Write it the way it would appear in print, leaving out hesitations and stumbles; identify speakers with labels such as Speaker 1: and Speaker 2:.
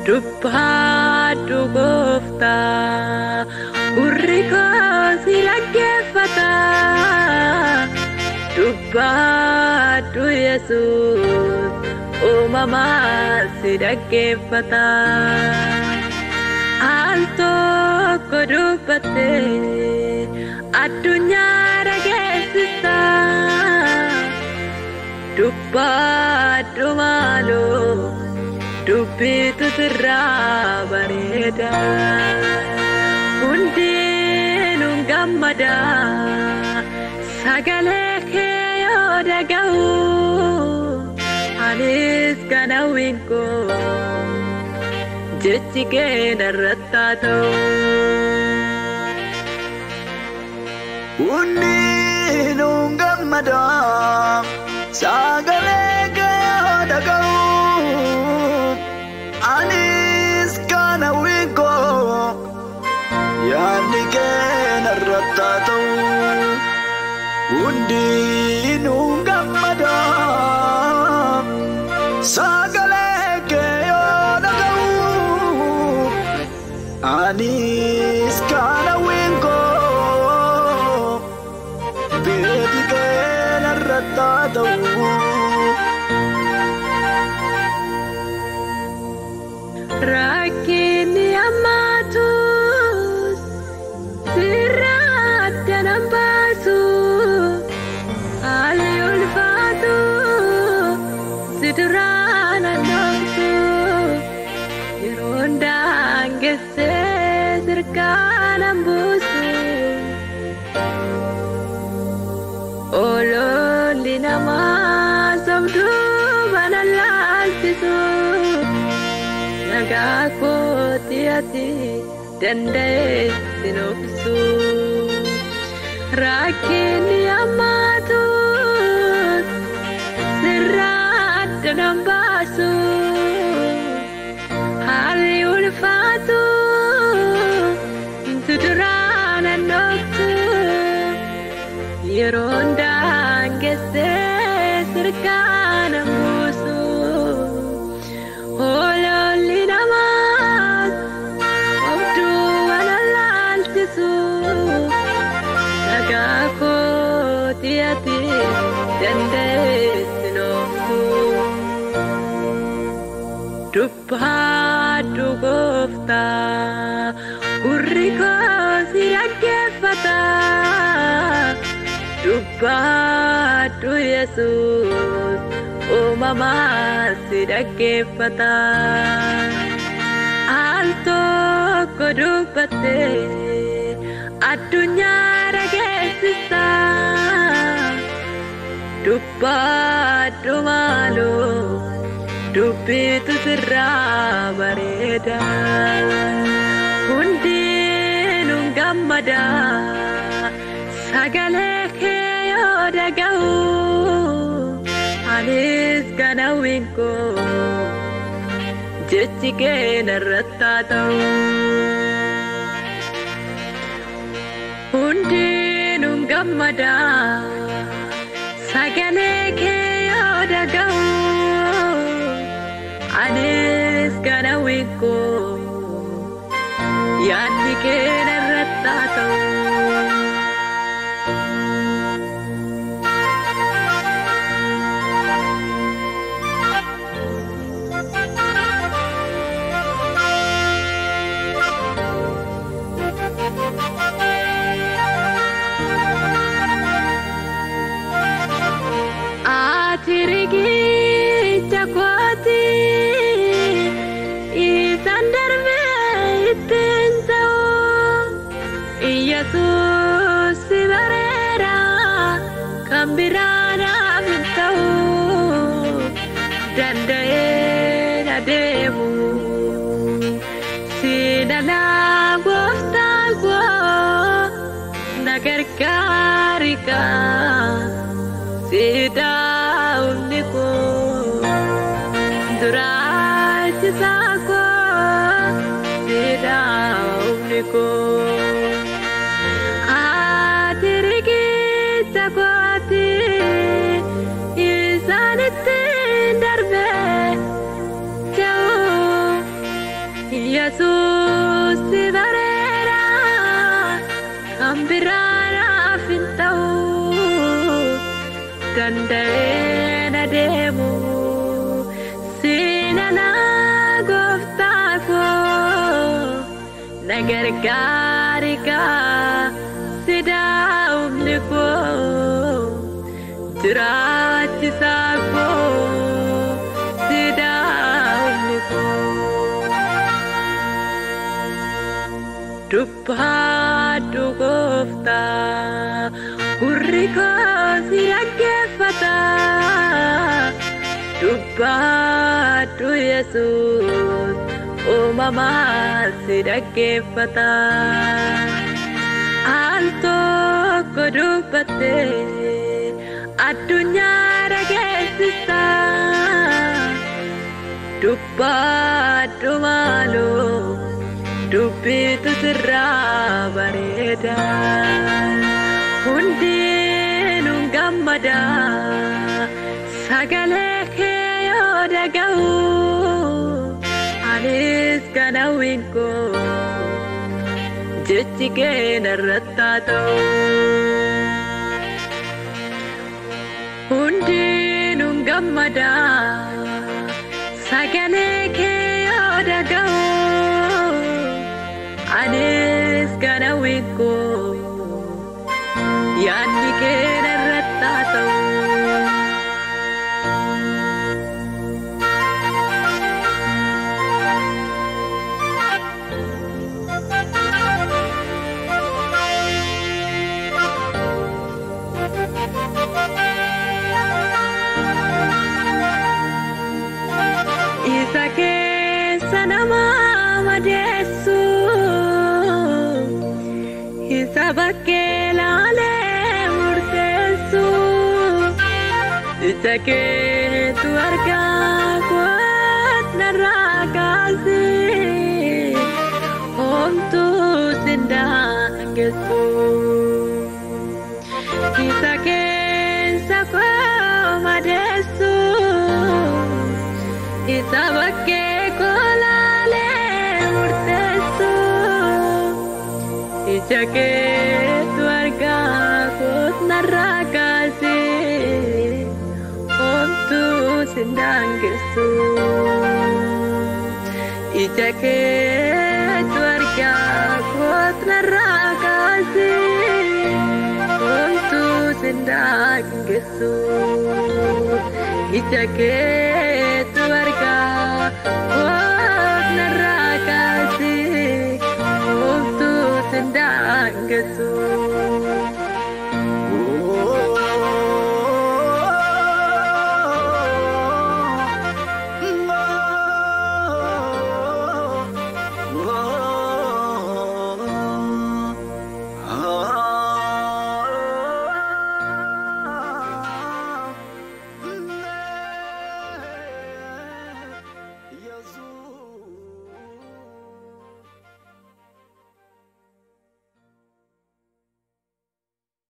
Speaker 1: Dubbadhu gooftaa gurri koo si dhaggeeffata. Dubbadhu Yesuus uumamaa si dhaggeeffata. Al tokko dubbattee addunyaa dhageessista. Dubbadhu maaloo dubbitu sirraa bareeda. Hundinuu gammada sagalee kee yoo dhaga'u. Anis kan hawwiin koo jechi kee narratti haa ta'u.
Speaker 2: Hundinuu gammada sagalee kee yoo dhaga'u. Anis kan hawwiin koo yaadni kee narratti haa ta'u. Hundinuu gammada sagalee kee yoo dhaga'u. Anis kan hawwiin koo beeti kee narratti haa ta'u.
Speaker 1: Rakkinni hammaatus sirraa adda nan baasu. Haalli ulfaatu si duraa nan dhoksu. Yeroon daangessee sirkaa nan buusu. Oololli namaa sobduu bana laalchisu. Nagaa kooti ati dandeessi noobsu. Rakkinni hammaatus sirraa adda nan baasu. Haalli ulfaatu si duraa nan dhoksu. Yeroon daangessee sirkaa nan buusu. Oololli namaas obduu bana laalchisu. Nagaa kooti ati dandeessi noobsu. Dubbadhu gooftaa gurri koo si dhaggeeffata. Dubbadhu Yesuus uumamaa si dhaggeeffata. Al tokko dubbattee addunyaa dhageessista. Dubbadhu maaloo dubbitu sirraa bareeda. Hundinuu gammada sagalee kee yoo dhaga'u. Anis kan hawwiin koo jechi kee narratti haa ta'u. Hundinuu gammada sagalee kee yoo dhaga'u. Anis kan hawwiin koo yaadni kee narratti haa ta'u. Tirigita kooti isaan darbee ittiin ta'u. Yesuus si bareeda kan biraan hin ta'u. Danda'ee na deemu si dhalaa gooftaa koo na gargaari kaa si daawni koo duraachisaa koo si daawni koo. Ati rigicha kooti isaan ittiin darbee ta'u. danda'een adeemu siinana gooftaa koo na gargaari kaa sidaa humni koo jiraachisaa koo sidaa humni koo dubbadhu gooftaa gurri koo si dhaggeeffata dubbadhu Yesuus uumamaan si dhaggeeffata al tokko dubbatte addunyaa dhageessisa dubbadhu maaloo dubbitu sirraa bareeda hundinuu gammada sagalee kee yoo dhaga'u anis kana winko jechi kee narratti haa ta'u hundinuu gammada sagalee kee yoo dhaga'u anis kana winko yaadni kee narratti haa ta'u isa keessa nama madeessu isa bakkee laalee murteessu isa keetu argaa koot narraa kaasi homtuu sindaangessu isa keessa koo madeessu isa bakkee koo laalee murteessu ija keetu argaa koot narraa kaasi homtuu sindaangessu ija keetu argaa koot narraa kaasi homtuu sindaangessu ija keetu argaa koot narraa kaasi homtuu sindaangessu